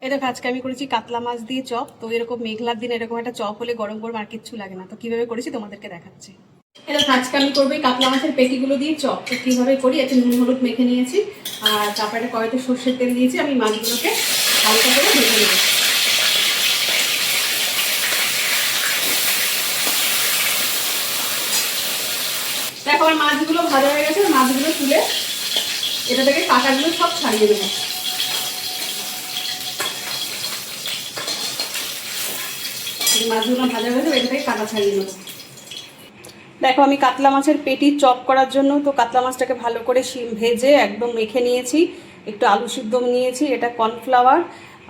এই দেখো আজকে আমি করেছি কাতলা মাছ দিয়ে চপ। তো এরকম মেঘলার দিন এরকম একটা চপ হলে গরম গরম আর কিচ্ছু লাগে না। তো কিভাবে করেছি তোমাদেরকে দেখাচ্ছি। এই দেখো আজকে আমি করবো এই কাতলা মাছের পেটিগুলো দিয়ে চপ। তো কিভাবে করি, এতে নুন হলুদ মেখে নিয়েছি আর তারপরে কড়াইতে সর্ষের তেল দিয়েছি। আমি মাছগুলোকে হালকা করে ভেজে নেব। দেখো আমার মাছগুলো ভাজা হয়ে গেছে। মাছগুলো তুলে এটা থেকে কাঁটাগুলো সব ছাড়িয়ে দেবো। মাছগুলো ভাজা হয়ে যাবে, এটা থেকে কাঁটা ছাড়িয়ে নেবো। দেখো আমি কাতলা মাছের পেটি চপ করার জন্য তো কাতলা মাছটাকে ভালো করে ভেজে একদম মেখে নিয়েছি। একটু আলু সিদ্ধ নিয়েছি, এটা কর্নফ্লাওয়ার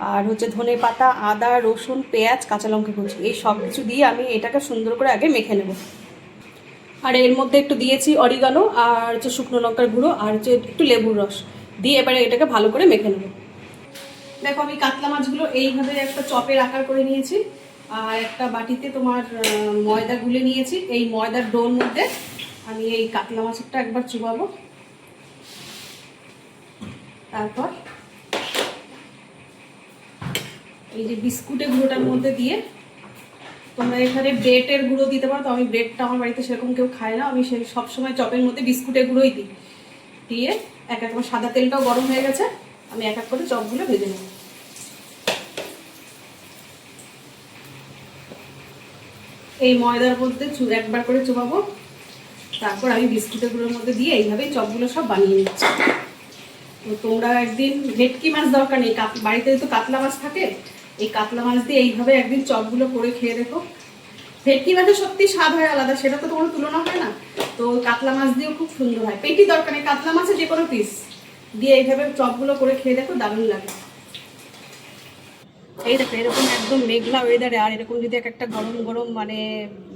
আর হচ্ছে ধনে পাতা, আদা, রসুন, পেঁয়াজ, কাঁচা লঙ্কা কুচি, এই সব কিছু দিয়ে আমি এটাকে সুন্দর করে আগে মেখে নেব। আর এর মধ্যে একটু দিয়েছি অরিগানো আর হচ্ছে শুকনো লঙ্কার গুঁড়ো আর হচ্ছে একটু লেবুর রস দিয়ে এবারে এটাকে ভালো করে মেখে নেব। দেখো আমি কাতলা মাছগুলো এইভাবে একটা চপের আকার করে নিয়েছি আর একটা বাটিতে তোমার ময়দা গুলে নিয়েছি। এই ময়দার ডোর মধ্যে আমি এই কাতলা মাছটা একবার চুবাবো। তারপর এই যে বিস্কুটের গুঁড়োটার মধ্যে দিয়ে, তোমরা এখানে ব্রেডের গুঁড়ো দিতে পারো। তো আমি ব্রেডটা আমার বাড়িতে সেরকম কেউ খায় না, আমি সেই সবসময় চপের মধ্যে বিস্কুটের গুঁড়োই দিই। দিয়ে এক এক সাদা তেলটাও গরম হয়ে গেছে, আমি এক এক করে চপগুলো ভেজে নেব। এই ময়দার মধ্যে একবার করে চুবাবো, তারপর আমি বিস্কুটের গুঁড়োর মধ্যে দিয়ে এইভাবেই চপগুলো সব বানিয়ে নিচ্ছি। তো তোমরা একদিন ভেটকি মাছ দরকার নেই, বাড়িতে তো কাতলা মাছ থাকে, এই কাতলা মাছ দিয়ে এইভাবে একদিন চপগুলো করে খেয়ে দেখো। ভেটকি মাছের সত্যি স্বাদ হয় আলাদা, সেটা তো কোনো তুলনা হয় না। তো কাতলা মাছ দিয়েও খুব সুন্দর হয়। পেটি দরকার নেই, কাতলা মাছের যে কোনো পিস দিয়ে এইভাবে চপগুলো করে খেয়ে দেখো, দারুণ লাগে। এই দেখো এরকম একদম মেঘলা ওয়েদারে আর এরকম যদি একটা গরম গরম মানে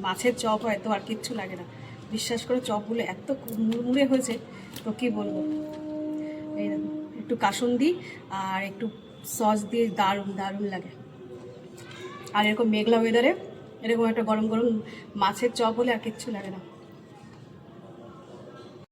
মাছের চপ হয় তো আর কিচ্ছু লাগে না। বিশ্বাস করে চপগুলো এত মুড়মুড়ে হয়েছে, তো কি বলবো। এই দেখো একটু কাসুন্দি আর একটু সস দিয়ে দারুণ দারুণ লাগে। আর এরকম মেঘলা ওয়েদারে এরকম একটা গরম গরম মাছের চপ হলে আর কিচ্ছু লাগে না।